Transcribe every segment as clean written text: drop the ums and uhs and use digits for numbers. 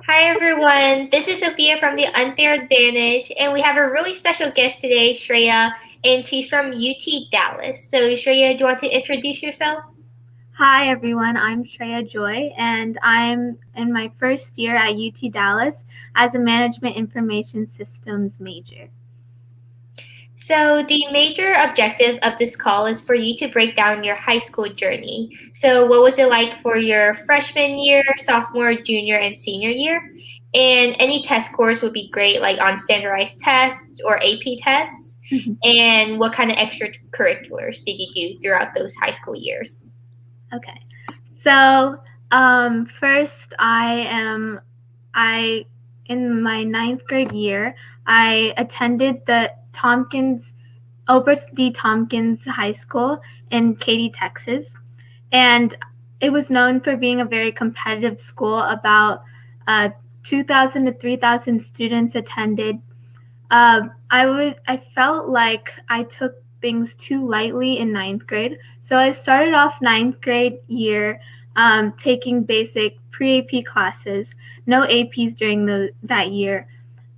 Hi everyone, this is Sophia from the Unfair Advantage, and we have a really special guest today, Shreya, and she's from UT Dallas. So, Shreya, do you want to introduce yourself? Hi everyone, I'm Shreya Joy and I'm in my first year at UT Dallas as a Management Information Systems major. So, the major objective of this call is for you to break down your high school journey. So, what was it like for your freshman year, sophomore, junior, and senior year? And any test scores would be great, like on standardized tests or AP tests. And what kind of extracurriculars did you do throughout those high school years? Okay, so first I in my ninth grade year I attended the Albert D. Tompkins High School in Katy, Texas, and it was known for being a very competitive school. About uh, 2,000 to 3,000 students attended. I felt like I took things too lightly in ninth grade, so I started off ninth grade year taking basic pre-AP classes, no APs during that year.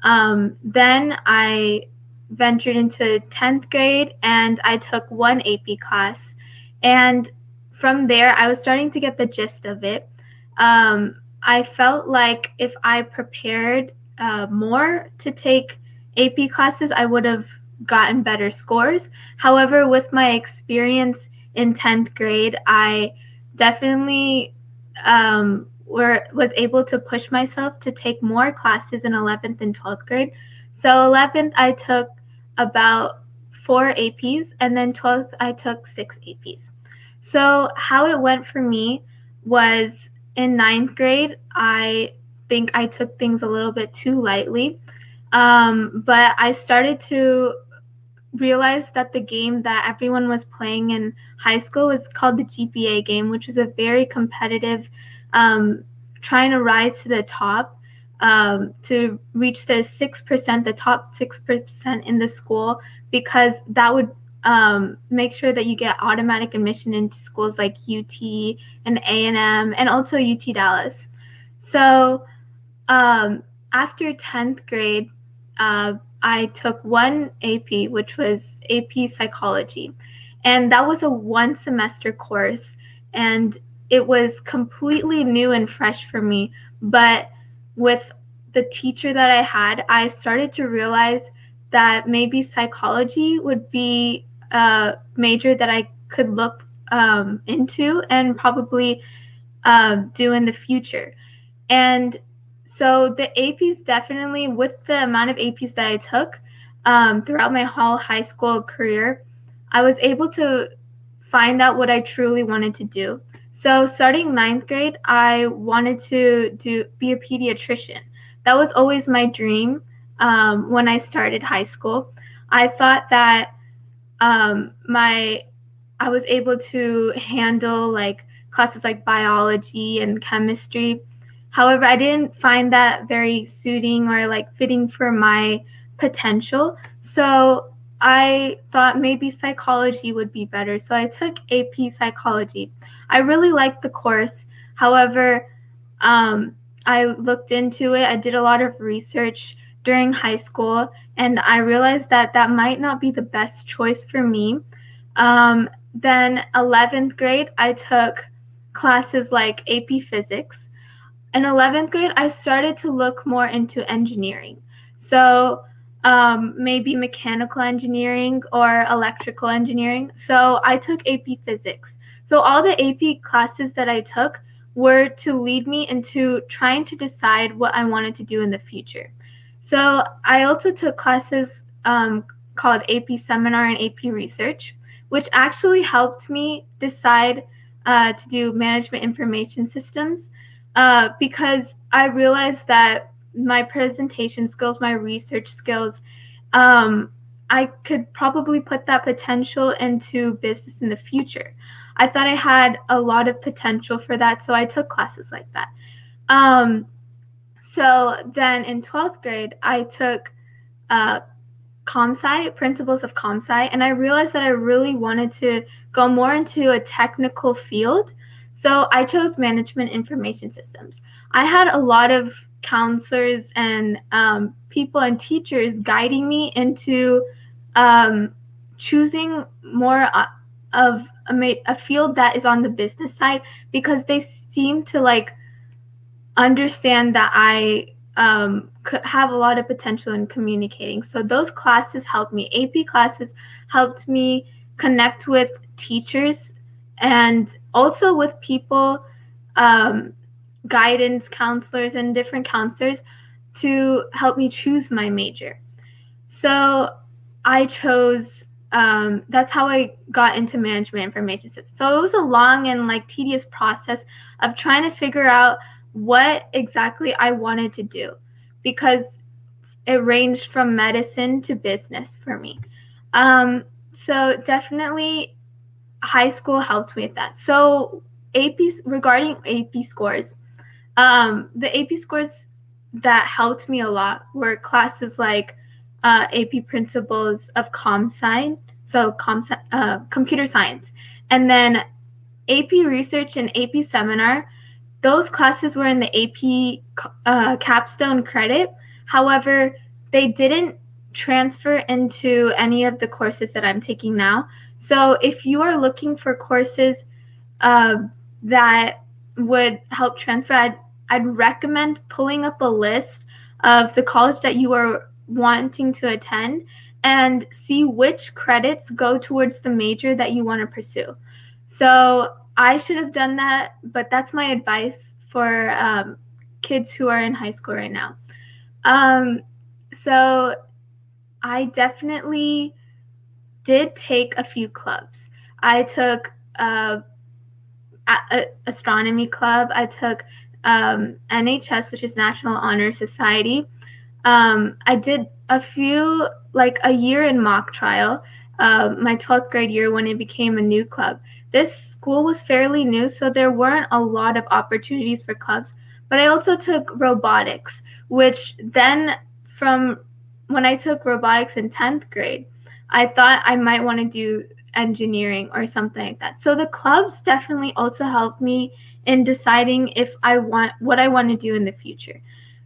Then I ventured into 10th grade and I took one AP class. And from there, I was starting to get the gist of it. I felt like if I prepared more to take AP classes, I would have gotten better scores. However, with my experience in 10th grade, I definitely was able to push myself to take more classes in 11th and 12th grade. So 11th, I took about 4 APs, and then 12th, I took 6 APs. So how it went for me was in ninth grade, I think I took things a little bit too lightly. But I started to realize that the game that everyone was playing in high school was called the GPA game, which is a very competitive, um, trying to rise to the top, to reach the 6%, the top 6% in the school, because that would make sure that you get automatic admission into schools like UT and A&M and also UT Dallas. So after 10th grade, I took one AP, which was AP Psychology. And that was a one semester course. And it was completely new and fresh for me. But with the teacher that I had, I started to realize that maybe psychology would be a major that I could look into and probably do in the future. And so the APs definitely, with the amount of APs that I took throughout my whole high school career, I was able to find out what I truly wanted to do. So starting ninth grade, I wanted to be a pediatrician. That was always my dream when I started high school. I thought that my I was able to handle like classes like biology and chemistry. However, I didn't find that very suiting or like fitting for my potential. So I thought maybe psychology would be better. So I took AP psychology. I really liked the course. However, um, I looked into it. I did a lot of research during high school, and I realized that that might not be the best choice for me. Then 11th grade, I took classes like AP Physics. In 11th grade, I started to look more into engineering. So maybe mechanical engineering or electrical engineering. So I took AP Physics. So all the AP classes that I took were to lead me into trying to decide what I wanted to do in the future. So I also took classes called AP Seminar and AP Research, which actually helped me decide to do management information systems because I realized that my presentation skills, my research skills, um, I could probably put that potential into business in the future. I thought I had a lot of potential for that, so I took classes like that. Um, so then in 12th grade, I took uh, ComSci, Principles of ComSci, and I realized that I really wanted to go more into a technical field. So I chose Management Information Systems. I had a lot of counselors and people and teachers guiding me into um, choosing more of a field that is on the business side, because they seem to like understand that I could have a lot of potential in communicating. So those classes helped me. AP classes helped me connect with teachers and also with people, um, guidance counselors and different counselors to help me choose my major. So I chose, that's how I got into management information systems. So it was a long and like tedious process of trying to figure out what exactly I wanted to do, because it ranged from medicine to business for me. So definitely high school helped me with that. So regarding AP scores, the AP scores that helped me a lot were classes like AP Principles of Computer Science, and then AP Research and AP Seminar. Those classes were in the AP capstone credit. However, they didn't transfer into any of the courses that I'm taking now. So if you are looking for courses uh, that would help transfer, I'd recommend pulling up a list of the college that you are wanting to attend and see which credits go towards the major that you want to pursue. So I should have done that, but that's my advice for kids who are in high school right now. Um, so I definitely did take a few clubs. I took astronomy club. I took NHS, which is National Honor Society. I did a few, like a year in mock trial, my 12th grade year when it became a new club. This school was fairly new, so there weren't a lot of opportunities for clubs. But I also took robotics, which then from when I took robotics in 10th grade, I thought I might want to do engineering or something like that. So the clubs definitely also helped me in deciding if I want what I want to do in the future.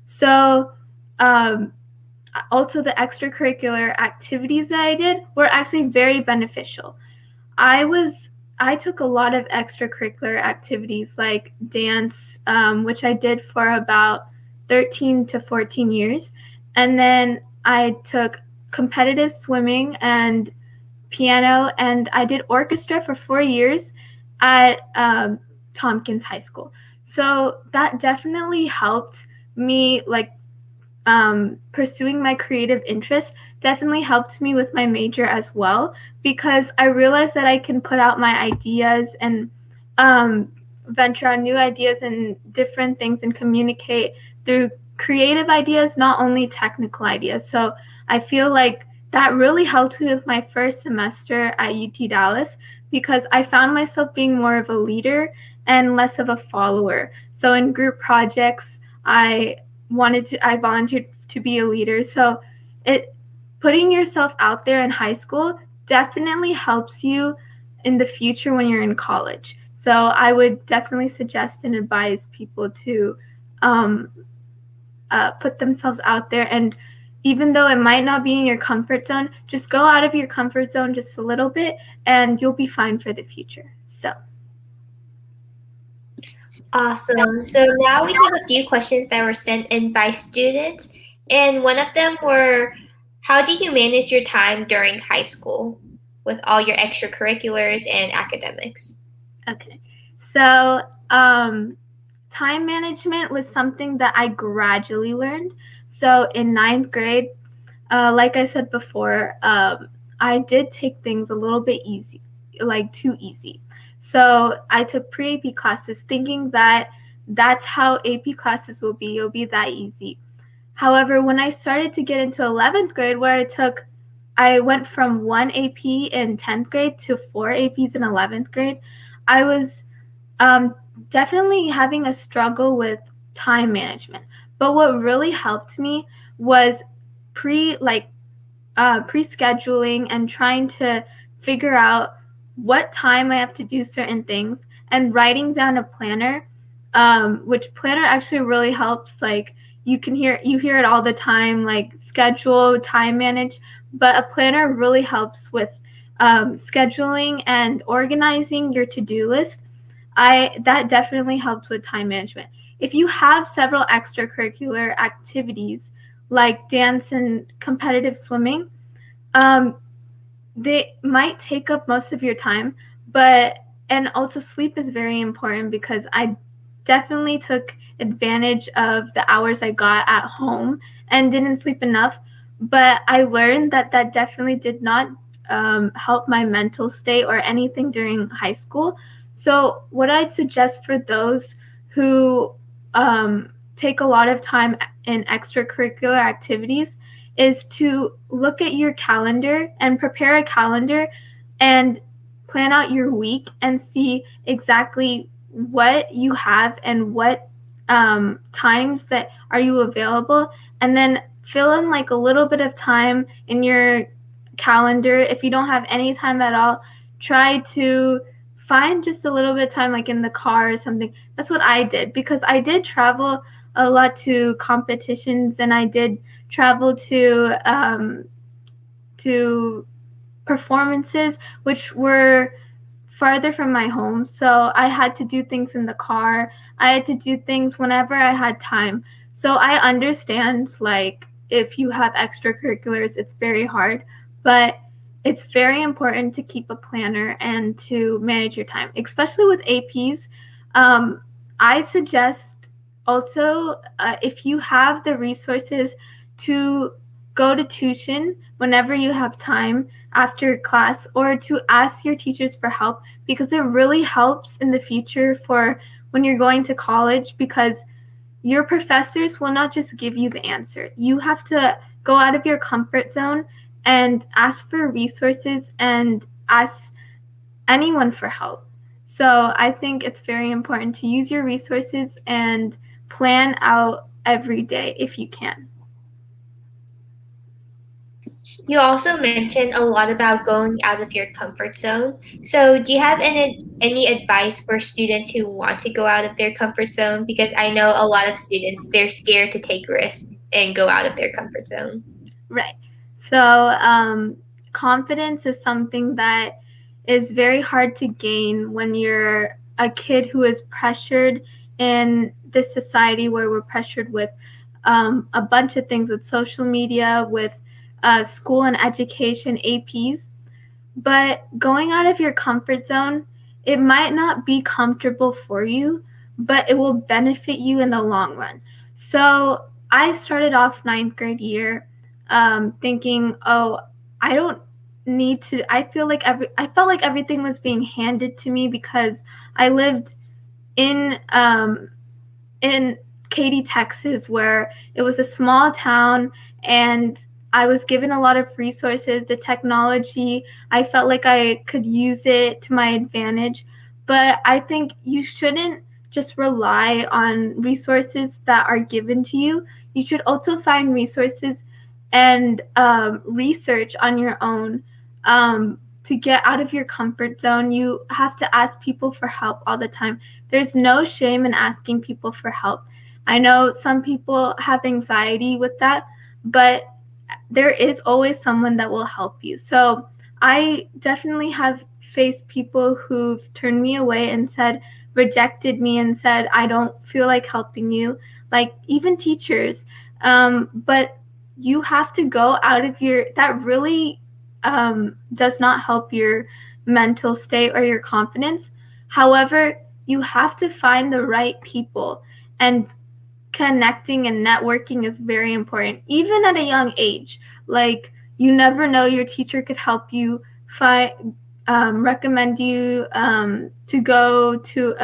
So also the extracurricular activities that I did were actually very beneficial. I took a lot of extracurricular activities like dance, which I did for about 13 to 14 years. And then I took competitive swimming and piano, and I did orchestra for 4 years at Tompkins High School. So that definitely helped me, like pursuing my creative interests definitely helped me with my major as well, because I realized that I can put out my ideas and venture on new ideas and different things and communicate through creative ideas, not only technical ideas. So I feel like that really helped me with my first semester at UT Dallas, because I found myself being more of a leader and less of a follower. So in group projects, I volunteered to be a leader. So it putting yourself out there in high school definitely helps you in the future when you're in college. So I would definitely suggest and advise people to put themselves out there, and even though it might not be in your comfort zone, just go out of your comfort zone just a little bit and you'll be fine for the future. So Awesome. So now we have a few questions that were sent in by students, and one of them were, how do you manage your time during high school with all your extracurriculars and academics? okay. So time management was something that I gradually learned. So in ninth grade, like I said before, I did take things a little bit easy, like too easy. So I took pre-AP classes thinking that that's how AP classes will be. It'll be that easy. However, when I started to get into 11th grade, where I went from one AP in 10th grade to four APs in 11th grade, I was definitely having a struggle with time management. But what really helped me was pre-scheduling and trying to figure out what time I have to do certain things, and writing down a planner, which planner actually really helps, like you hear it all the time, like schedule, time manage, but a planner really helps with scheduling and organizing your to-do list. I That definitely helped with time management. If you have several extracurricular activities like dance and competitive swimming, um, they might take up most of your time, but and also sleep is very important because I definitely took advantage of the hours I got at home and didn't sleep enough. But I learned that that definitely did not help my mental state or anything during high school. So, what I'd suggest for those who take a lot of time in extracurricular activities is to look at your calendar and prepare a calendar and plan out your week and see exactly what you have and what times that are you available, and then fill in like a little bit of time in your calendar. If you don't have any time at all, try to find just a little bit of time like in the car or something. That's what I did because I did travel a lot to competitions, and I did travel to performances which were farther from my home. So I had to do things in the car. I had to do things whenever I had time. So I understand, like, if you have extracurriculars, it's very hard, but it's very important to keep a planner and to manage your time, especially with APs. I suggest also, if you have the resources, to go to tuition whenever you have time after class, or to ask your teachers for help, because it really helps in the future for when you're going to college, because your professors will not just give you the answer. You have to go out of your comfort zone and ask for resources and ask anyone for help. So I think it's very important to use your resources and plan out every day if you can. You also mentioned a lot about going out of your comfort zone. So, do you have any advice for students who want to go out of their comfort zone? Because I know a lot of students, they're scared to take risks and go out of their comfort zone. Right. So, confidence is something that is very hard to gain when you're a kid who is pressured in this society where we're pressured with a bunch of things, with social media, with school and education, APs. But going out of your comfort zone, it might not be comfortable for you, but it will benefit you in the long run. So I started off ninth grade year thinking, oh, I don't need to. I felt like everything was being handed to me because I lived in in Katy, Texas, where it was a small town and I was given a lot of resources, the technology. I felt like I could use it to my advantage. But I think you shouldn't just rely on resources that are given to you. You should also find resources and research on your own. To get out of your comfort zone, you have to ask people for help all the time. There's no shame in asking people for help. I know some people have anxiety with that, but there is always someone that will help you. So I definitely have faced people who've turned me away and rejected me and said, I don't feel like helping you, like even teachers. But you have to go out of that really does not help your mental state or your confidence. However, you have to find the right people, and connecting and networking is very important, even at a young age. Like, you never know, your teacher could help you recommend you to go to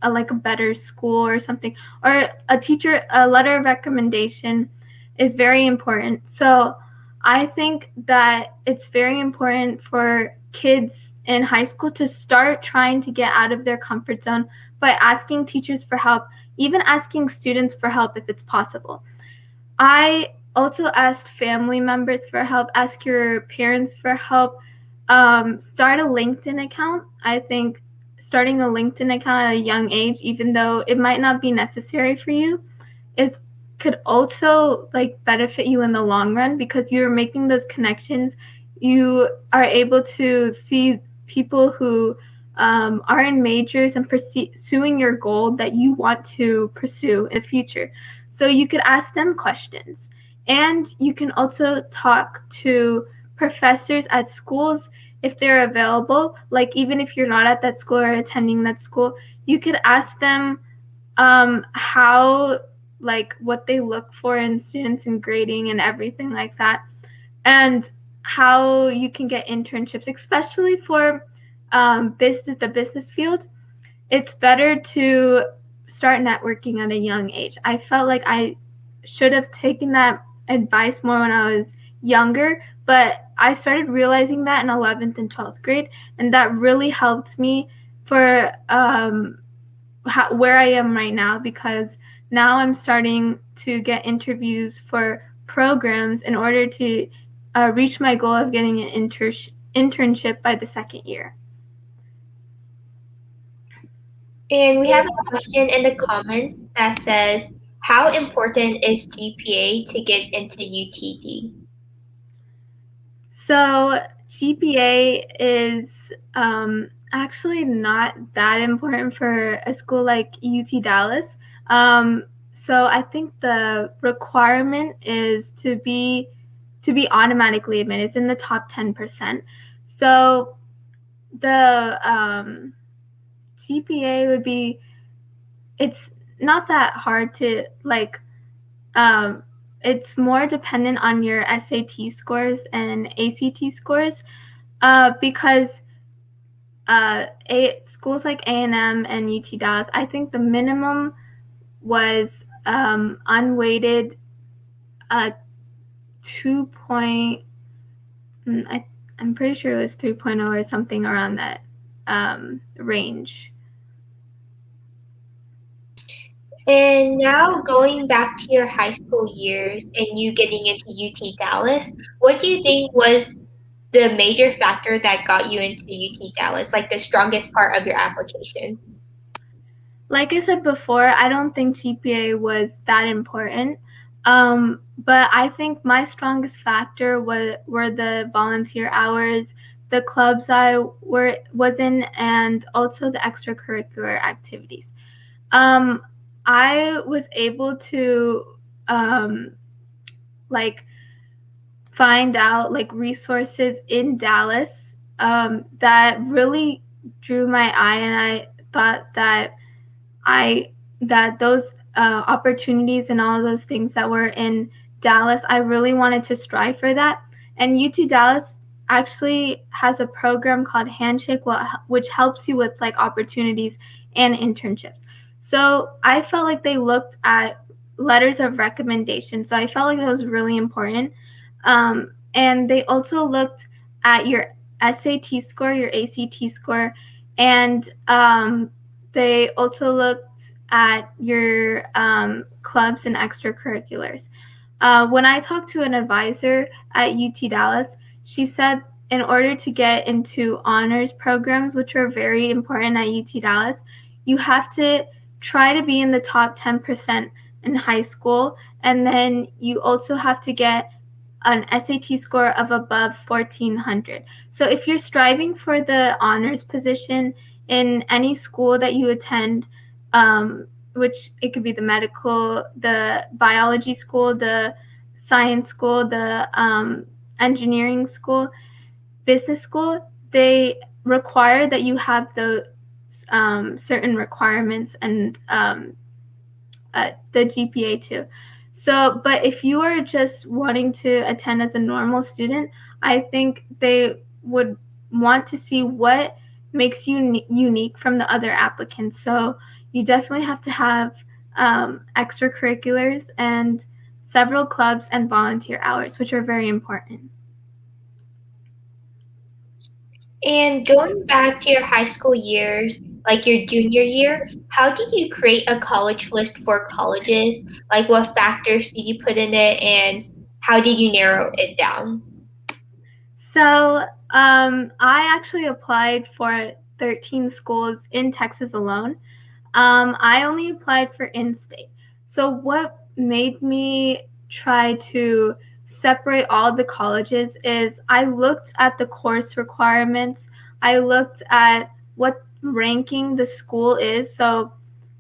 a like a better school or something, or a letter of recommendation is very important. So I think that it's very important for kids in high school to start trying to get out of their comfort zone by asking teachers for help, even asking students for help if it's possible. I also asked family members for help, ask your parents for help. Start a LinkedIn account. I think starting a LinkedIn account at a young age, even though it might not be necessary for you, is could also like benefit you in the long run because you're making those connections. You are able to see people who are in majors and pursuing your goal that you want to pursue in the future. So you could ask them questions. And you can also talk to professors at schools if they're available. Like, even if you're not at that school or attending that school, you could ask them how, like, what they look for in students and grading and everything like that, and how you can get internships, especially for the business field. It's better to start networking at a young age. I felt like I should have taken that advice more when I was younger, but I started realizing that in 11th and 12th grade, and that really helped me for where I am right now, because now I'm starting to get interviews for programs in order to reach my goal of getting an internship by the second year. And we have a question in the comments that says, how important is GPA to get into UTD? So GPA is actually not that important for a school like UT Dallas. So I think the requirement is to be automatically admitted. It's in the top 10%. So the GPA would be, it's not that hard to like, it's more dependent on your SAT scores and ACT scores, because schools like A&M and UT Dallas, I think the minimum was unweighted 2 point, I'm pretty sure it was 3.0 or something around that range. And now going back to your high school years and you getting into UT Dallas, what do you think was the major factor that got you into UT Dallas, like the strongest part of your application? Like I said before, I don't think GPA was that important. But I think my strongest factor were the volunteer hours, the clubs I was in, and also the extracurricular activities. I was able to like find out like resources in Dallas that really drew my eye, and I thought that those opportunities and all those things that were in Dallas, I really wanted to strive for that. And UT Dallas actually has a program called Handshake, which helps you with like opportunities and internships. So I felt like they looked at letters of recommendation. So I felt like that was really important. And they also looked at your SAT score, your ACT score, and they also looked at your clubs and extracurriculars. When I talked to an advisor at UT Dallas, she said in order to get into honors programs, which are very important at UT Dallas, you have to try to be in the top 10% in high school, and then you also have to get an SAT score of above 1400. So if you're striving for the honors position in any school that you attend, which it could be the medical, the biology school, the science school, the engineering school, business school, they require that you have those certain requirements and the GPA too. So, but if you are just wanting to attend as a normal student, I think they would want to see what makes you unique from the other applicants. So you definitely have to have extracurriculars and several clubs and volunteer hours, which are very important. And going back to your high school years, like your junior year, how did you create a college list for colleges? Like what factors did you put in it and how did you narrow it down? So I actually applied for 13 schools in Texas alone. I only applied for in-state. So what made me try to separate all the colleges is I looked at the course requirements. I looked at what ranking the school is. So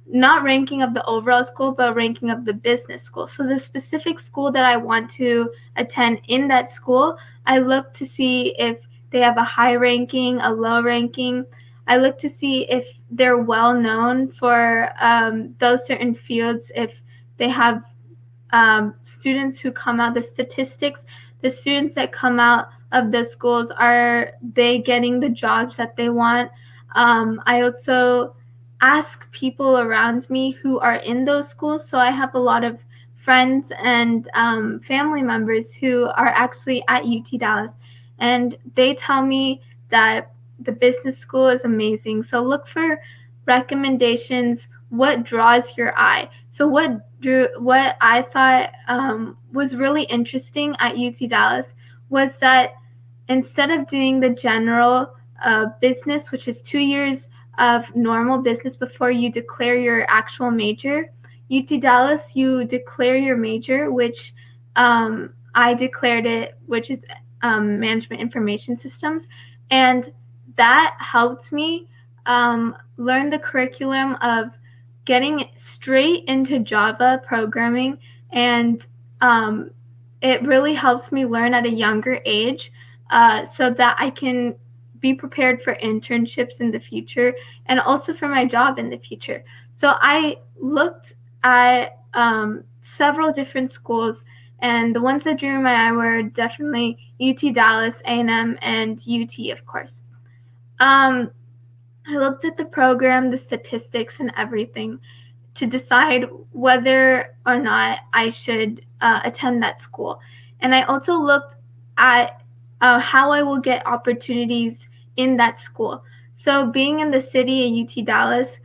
not ranking of the overall school, but ranking of the business school. So the specific school that I want to attend in that school, I look to see if they have a high ranking, a low ranking. I look to see if they're well known for those certain fields, if they have students who come out, the statistics, the students that come out of the schools, are they getting the jobs that they want? I also ask people around me who are in those schools. So I have a lot of friends and family members who are actually at UT Dallas, and they tell me that the business school is amazing. So look for recommendations. What draws your eye? So what I thought was really interesting at UT Dallas was that instead of doing the general business, which is 2 years of normal business before you declare your actual major, UT Dallas, you declare your major, which I declared it, which is management information systems. And that helped me learn the curriculum of getting straight into Java programming, and it really helps me learn at a younger age so that I can be prepared for internships in the future and also for my job in the future. So I looked at several different schools, and the ones that drew my eye were definitely UT Dallas, A&M, and UT, of course. I looked at the program, the statistics, and everything to decide whether or not I should attend that school. And I also looked at how I will get opportunities in that school. So, being in the city at UT Dallas,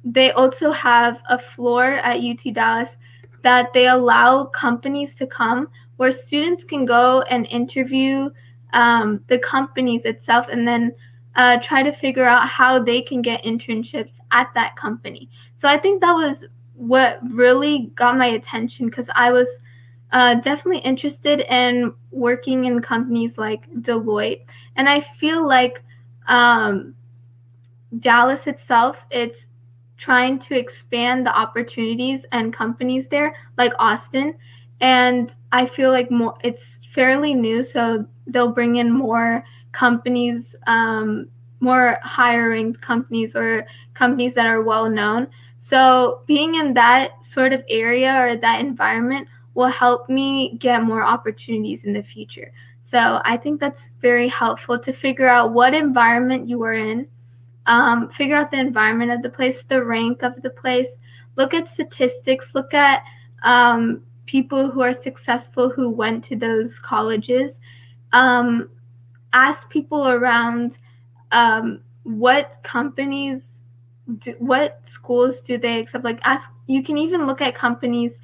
they also have a floor at UT Dallas that they allow companies to come where students can go and interview the companies itself, and then try to figure out how they can get internships at that company. So I think that was what really got my attention, because I was definitely interested in working in companies like Deloitte. And I feel like Dallas itself, it's trying to expand the opportunities and companies there, like Austin. And I feel like more, it's fairly new, so they'll bring in more companies, more higher ranked companies or companies that are well known. So being in that sort of area or that environment will help me get more opportunities in the future. So I think that's very helpful to figure out what environment you are in, figure out the environment of the place, the rank of the place, look at statistics, look at people who are successful who went to those colleges, ask people around what companies, what schools do they accept. Like, ask, you can even look at companies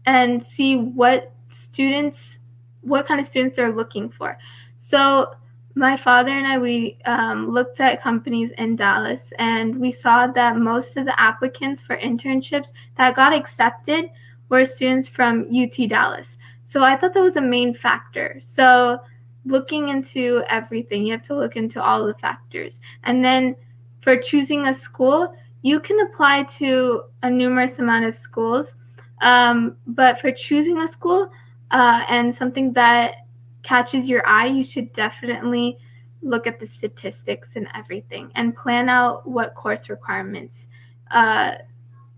and see what kind of students they're looking for. So my father and I, we looked at companies in Dallas, and we saw that most of the applicants for internships that got accepted were students from UT Dallas. So I thought that was a main factor. So looking into everything, you have to look into all the factors. And then for choosing a school, you can apply to a numerous amount of schools. But for choosing a school and something that catches your eye, you should definitely look at the statistics and everything and plan out what course requirements,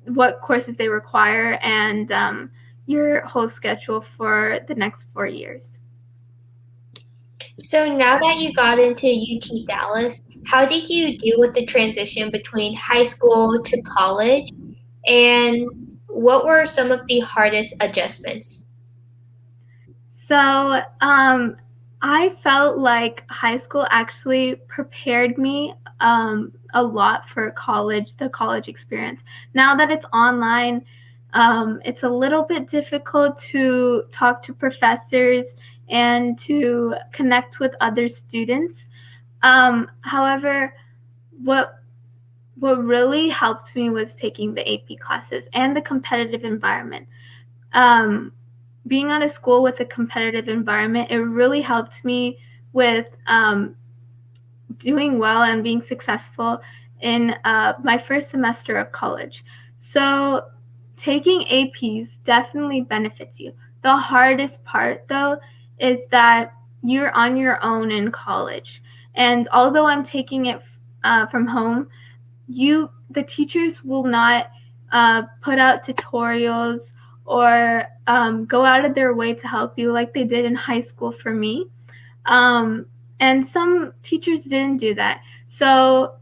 what courses they require, and your whole schedule for the next 4 years. So now that you got into UT Dallas, how did you deal with the transition between high school to college? And what were some of the hardest adjustments? So I felt like high school actually prepared me a lot for college, the college experience. Now that it's online, it's a little bit difficult to talk to professors and to connect with other students. However, what what really helped me was taking the AP classes and the competitive environment. Um, Being at a school with a competitive environment, it really helped me with doing well and being successful in my first semester of college. So, taking APs definitely benefits you. The hardest part, though, is that you're on your own in college. And although I'm taking it from home, the teachers will not put out tutorials or go out of their way to help you like they did in high school for me. Um, and some teachers didn't do that. So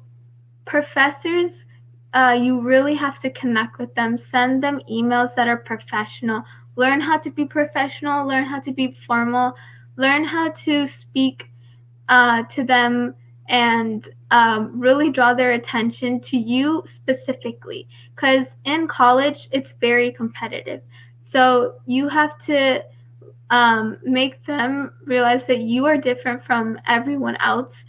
professors, you really have to connect with them, send them emails that are professional, learn how to be professional, learn how to be formal, learn how to speak to them, and really draw their attention to you specifically. Because in college, it's very competitive. So you have to make them realize that you are different from everyone else,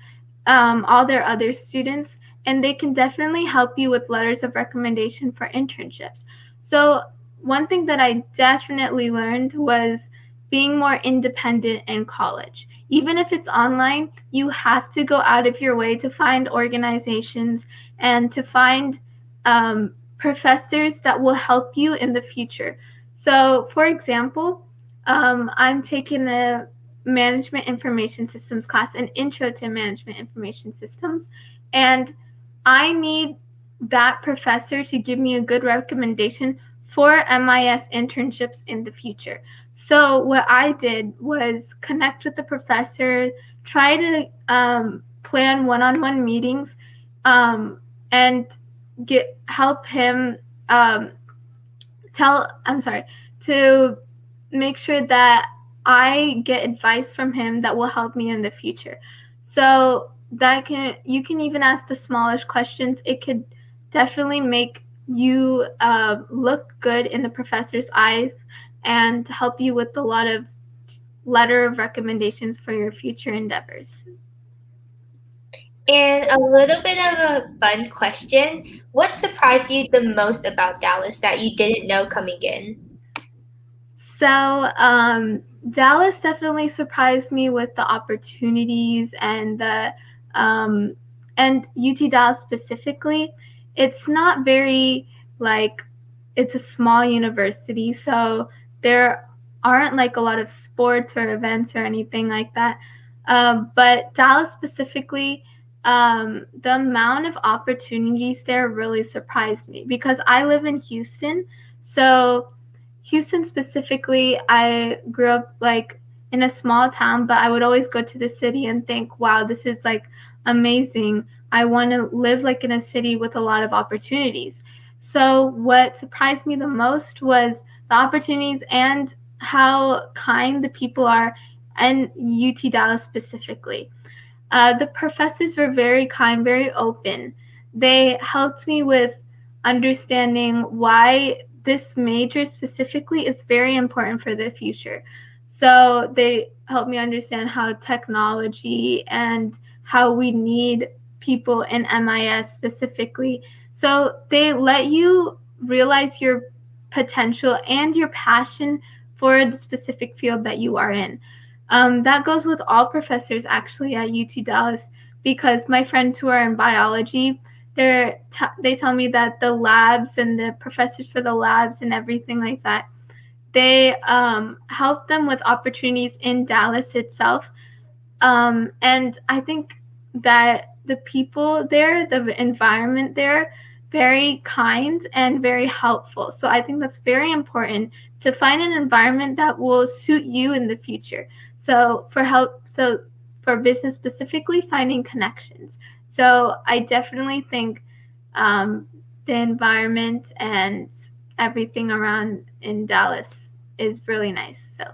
all their other students, and they can definitely help you with letters of recommendation for internships. So, one thing that I definitely learned was being more independent in college. Even if it's online, you have to go out of your way to find organizations and to find professors that will help you in the future. So, for example, I'm taking a management information systems class, an intro to management information systems, and I need that professor to give me a good recommendation for MIS internships in the future. So what I did was connect with the professor, try to plan one-on-one meetings, and get help him tell. I'm sorry, to make sure that I get advice from him that will help me in the future. So that you can even ask the smallest questions. It could definitely make you look good in the professor's eyes and help you with a lot of letter of recommendations for your future endeavors. And a little bit of a fun question. What surprised you the most about Dallas that you didn't know coming in? So, Dallas definitely surprised me with the opportunities um, and UT Dallas specifically. It's not very like it's a small university, so there aren't like a lot of sports or events or anything like that. But Dallas specifically, the amount of opportunities there really surprised me because I live in Houston, so Houston specifically, I grew up like in a small town, but I would always go to the city and think, wow, this is like amazing. I want to live like in a city with a lot of opportunities. So, what surprised me the most was the opportunities and how kind the people are in UT Dallas specifically. The professors were very kind, very open. They helped me with understanding why this major specifically is very important for the future. So they helped me understand how technology and how we need people in MIS specifically. So they let you realize your potential and your passion for the specific field that you are in. That goes with all professors actually at UT Dallas because my friends who are in biology, they tell me that the labs and the professors for the labs and everything like that, they help them with opportunities in Dallas itself. And I think that the people there, the environment there, very kind and very helpful. So I think that's very important to find an environment that will suit you in the future. So for business specifically, finding connections. So I definitely think um, the environment and everything around in Dallas is really nice. So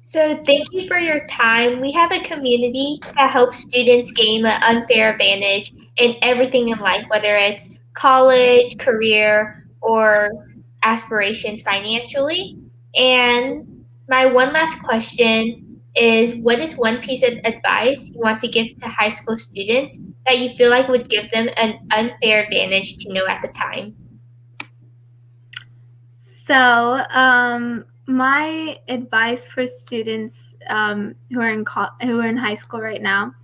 So, thank you for your time. We have a community that helps students gain an unfair advantage in everything in life, whether it's college, career, or aspirations financially. And my one last question, is what is one piece of advice you want to give to high school students that you feel like would give them an unfair advantage to know at the time? So, my advice for students who are in high school right now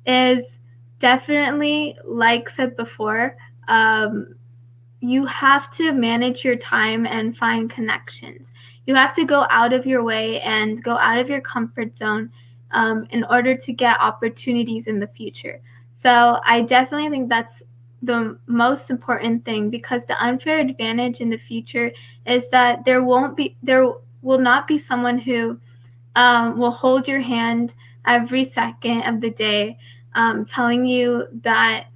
is definitely, like said before, um, you have to manage your time and find connections. You have to go out of your way and go out of your comfort zone in order to get opportunities in the future. So I definitely think that's the most important thing, because the unfair advantage in the future is that there will not be someone who will hold your hand every second of the day, telling you that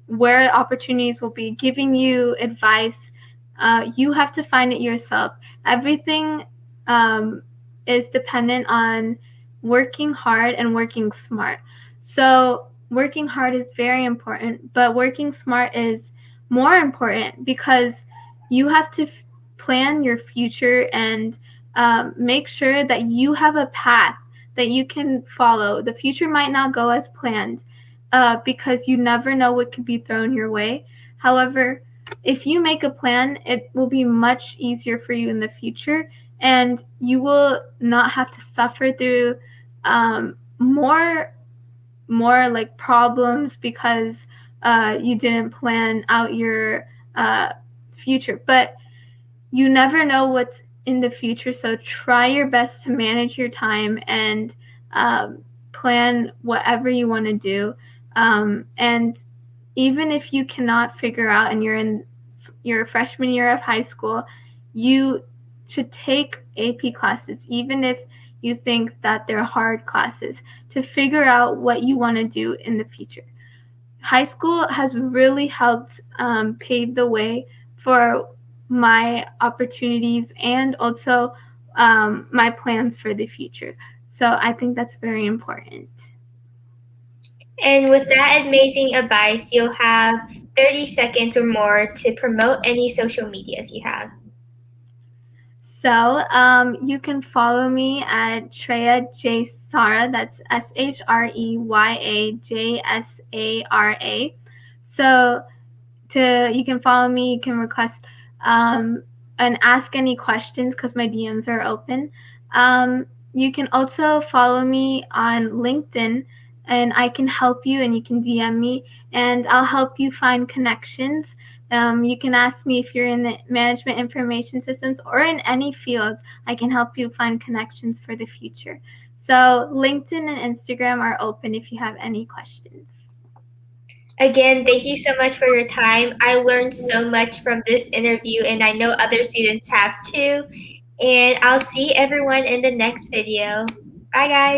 where opportunities will be, giving you advice. You have to find it yourself. Everything um, is dependent on working hard and working smart. So, working hard is very important, but working smart is more important, because you have to plan your future and make sure that you have a path that you can follow. The future might not go as planned, because you never know what could be thrown your way. However, if you make a plan, it will be much easier for you in the future, and you will not have to suffer through more like problems because you didn't plan out your future. But you never know what's in the future, so try your best to manage your time and plan whatever you want to do. And even if you cannot figure out and you're in your freshman year of high school, you should take AP classes, even if you think that they're hard classes, to figure out what you want to do in the future. High school has really helped pave the way for my opportunities and also my plans for the future. So I think that's very important. And with that amazing advice, you'll have 30 seconds or more to promote any social medias you have. So you can follow me at Shreya J Sara. That's SHREYAJSARA. So you can follow me. You can request and ask any questions, because my DMs are open. You can also follow me on LinkedIn, and I can help you, and you can DM me, and I'll help you find connections. You can ask me if you're in the management information systems or in any fields. I can help you find connections for the future. So LinkedIn and Instagram are open if you have any questions. Again, thank you so much for your time. I learned so much from this interview, and I know other students have too. And I'll see everyone in the next video. Bye, guys.